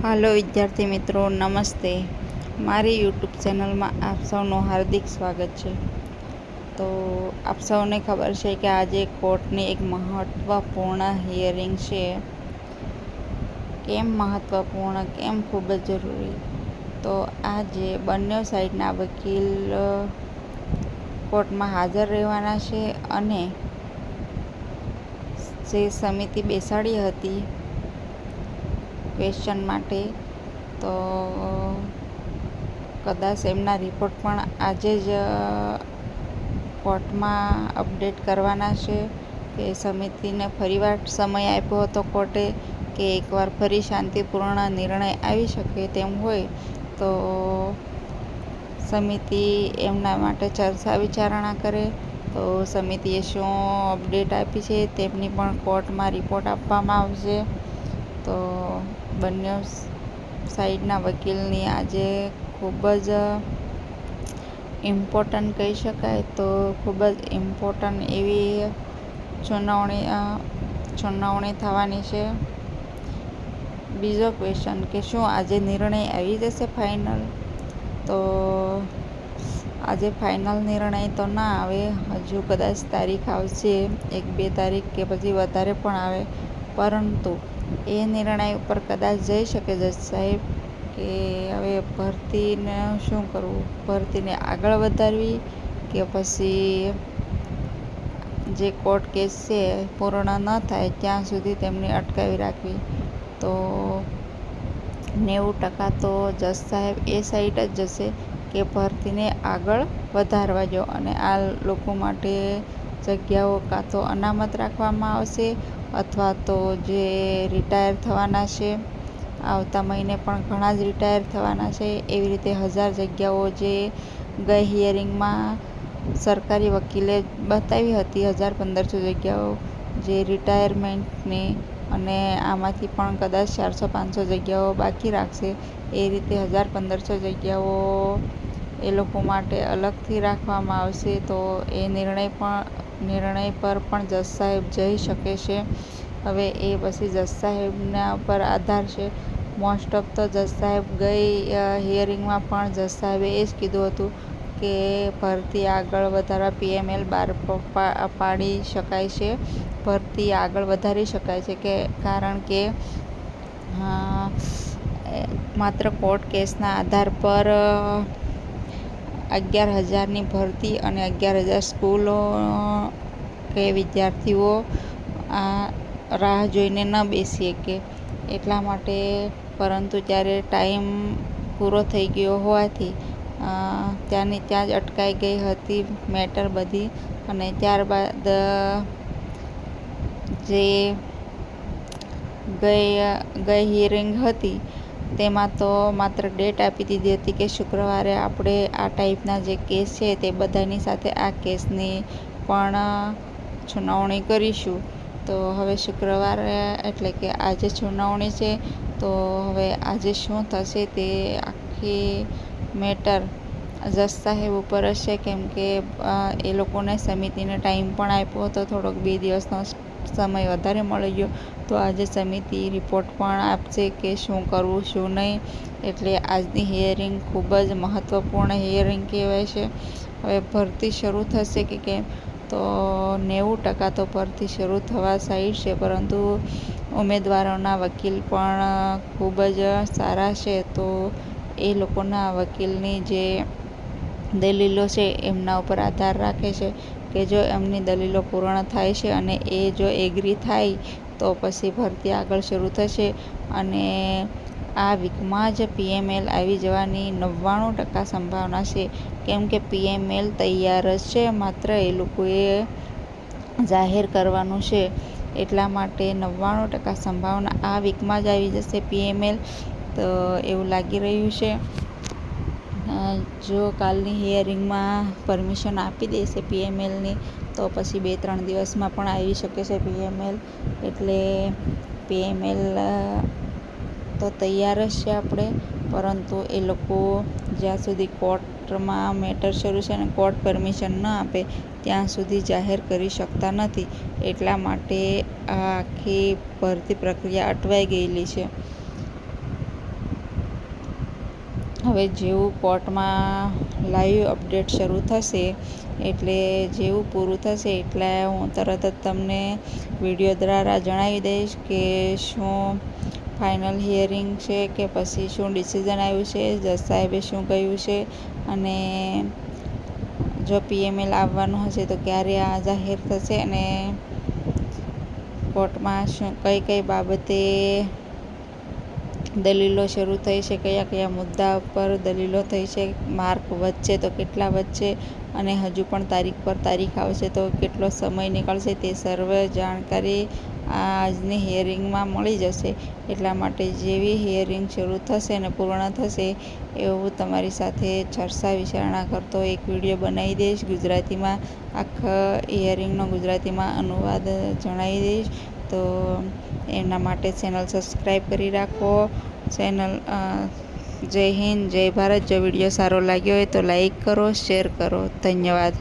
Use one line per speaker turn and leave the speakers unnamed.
હાલો વિદ્યાર્થી મિત્રો, નમસ્તે. મારી યુટ્યુબ ચેનલમાં આપ સૌનું હાર્દિક સ્વાગત છે. તો આપ સૌને ખબર છે કે આજે કોર્ટની એક મહત્ત્વપૂર્ણ હિયરિંગ છે. કેમ મહત્ત્વપૂર્ણ, કેમ ખૂબ જ જરૂરી? તો આજે બંને સાઈડના વકીલ કોર્ટમાં હાજર રહેવાના છે અને જે સમિતિ બેસાડી હતી ક્વેશ્ચન માટે, તો કદાચ એમના રિપોર્ટ પણ આજે જ કોર્ટમાં અપડેટ કરવાના છે કે સમિતિને ફરીવાર સમય આપ્યો હતો કોર્ટે કે એકવાર ફરી શાંતિપૂર્ણ નિર્ણય આવી શકે તેમ હોય તો સમિતિ એમના માટે ચર્ચા વિચારણા કરે. તો સમિતિએ શું અપડેટ આપી છે તેમની પણ કોર્ટમાં રિપોર્ટ આપવામાં આવશે. તો બંને સાઈડના વકીલની આજે ખૂબ જ ઇમ્પોર્ટન્ટ કહી શકાય, તો ખૂબ જ ઇમ્પોર્ટન્ટ એવી સુનાવણી થવાની છે. બીજો ક્વેશ્ચન કે શું આજે નિર્ણય આવી જશે ફાઇનલ? તો આજે ફાઇનલ નિર્ણય તો ના આવે, હજુ કદાચ તારીખ આવશે, 1-2 તારીખ કે પછી વધારે પણ આવે. પરંતુ એ નિર્ણય ઉપર કદાચ જઈ શકે જજ સાહેબ કે હવે ભરતીને શું કરવું, ભરતીને આગળ વધારવી કે પછી જે કોર્ટ કેસ છે પૂર્ણ ન થાય ત્યાં સુધી તેમને અટકાવી રાખવી. તો 90% તો જજ સાહેબ એ સાઈડ જ જશે કે ભરતીને આગળ વધારવા જો, અને આ લોકો માટે જગ્યાઓ કાં તો અનામત રાખવામાં આવશે અથવા તો જે રિટાયર થવાના છે, આવતા મહિને પણ ઘણા જ રિટાયર થવાના છે, એવી રીતે 1000 જગ્યાઓ જે ગઈ હિયરિંગમાં સરકારી વકીલે બતાવી હતી, 1500 જગ્યાઓ જે રિટાયરમેન્ટની, અને આમાંથી પણ કદાચ 400-500 જગ્યાઓ બાકી રાખશે. એ રીતે 1500 જગ્યાઓ એ લોકો માટે અલગથી રાખવામાં આવશે. તો એ નિર્ણય પર પણ જજ સાહેબ જઈ શકે છે. હવે એ પછી જજ સાહેબના પર આધાર છે. મોસ્ટ ઓફ તો જજ સાહેબ ગઈ હિયરિંગમાં પણ જજ સાહેબે એ જ કીધું હતું કે ભરતી આગળ વધારવા PML બહાર પાડી શકાય છે, ભરતી આગળ વધારી શકાય છે કે કારણ કે માત્ર કોર્ટ કેસના આધાર પર 11,000ની ભરતી અને 11,000 સ્કૂલો કે વિદ્યાર્થીઓ રાહ જોઈને ન બેસી શકે એટલા માટે. પરંતુ ત્યારે ટાઈમ પૂરો થઈ ગયો હોવાથી ત્યાંની ત્યાં જ અટકાઈ ગઈ હતી મેટર બધી. અને ત્યારબાદ જે ગઈ હિયરિંગ હતી તેમાં તો માત્ર ડેટ આપી દીધી હતી કે શુક્રવારે આપણે આ ટાઈપના જે કેસ છે તે બધાની સાથે આ કેસની પણ સુનાવણી કરીશું. તો હવે શુક્રવારે એટલે કે આજે સુનાવણી છે. તો હવે આજે શું થશે તે આખી મેટર જજ સાહેબ ઉપર હશે, કેમ કે એ લોકોને સમિતિને ટાઈમ પણ આપ્યો હતો થોડોક, 2 દિવસનો સમય વધારે મળી ગયો. તો આજે સમિતિ રિપોર્ટ પણ આપશે કે શું કરવું શું નહીં. એટલે આજની હિયરિંગ ખૂબ જ મહત્ત્વપૂર્ણ હિયરિંગ કહેવાય છે. હવે ભરતી શરૂ થશે કે કેમ, તો 90% તો ભરતી શરૂ થવા સાઈડ છે, પરંતુ ઉમેદવારોના વકીલ પણ ખૂબ જ સારા છે. તો એ લોકોના વકીલની જે દલીલો છે એમના ઉપર આધાર રાખે છે કે જો એમની દલીલો પૂર્ણ થાય છે અને એ જો એગ્રી થાય તો પછી ભરતી આગળ શરૂ થશે. અને આ વીકમાં જ PML આવી જવાની 99% સંભાવના છે, કેમ કે PML તૈયાર જ છે, માત્ર એ લોકોએ જાહેર કરવાનું છે. એટલા માટે 99% સંભાવના આ વીકમાં જ આવી જશે PML, તો એવું લાગી રહ્યું છે. જો કાલની હિયરિંગમાં પરમિશન આપી દેશે PMLની તો પછી 2-3 દિવસમાં પણ આવી શકે છે PML. એટલે PML તો તૈયાર જ છે આપણે, પરંતુ એ લોકો જ્યાં સુધી કોર્ટમાં મેટર શરૂ છે અને કોર્ટ પરમિશન ન આપે ત્યાં સુધી જાહેર કરી શકતા નથી. એટલા માટે આ આખી ભરતી પ્રક્રિયા અટવાઈ ગયેલી છે. હવે જેવું કોર્ટમાં લાઈવ અપડેટ શરૂ થશે એટલે જેવું પૂરું થશે એટલે હું તરત જ તમને વિડીયો દ્વારા જણાવી દઈશ કે શું ફાઇનલ હિયરિંગ છે કે પછી શું ડિસિઝન આવ્યું છે, જજ સાહેબે શું કહ્યું છે અને જો PML આવવાનું હશે તો ક્યારે આ જાહેર થશે અને કોર્ટમાં કઈ કઈ બાબતે દલીલો શરૂ થઈ છે, કયા કયા મુદ્દા પર દલીલો થઈ છે, માર્ક વધશે તો કેટલા વધશે અને હજુ પણ તારીખ પર તારીખ આવશે તો કેટલો સમય નીકળશે તે સર્વ જાણકારી આજની હિયરિંગમાં મળી જશે. એટલા માટે જેવી હિયરિંગ શરૂ થશે અને પૂર્ણ થશે એવું તમારી સાથે ચર્ચા વિચારણા કરતો એક વિડીયો બનાવી દઈશ. ગુજરાતીમાં આખા હિયરિંગનો ગુજરાતીમાં અનુવાદ જણાવી દઈશ. તો એના માટે ચેનલ સબસ્ક્રાઈબ કરી રાખો. જય હિન્દ, જય ભારત. જો વિડીયો સારો લાગ્યો હોય તો લાઈક કરો, શેર કરો. ધન્યવાદ.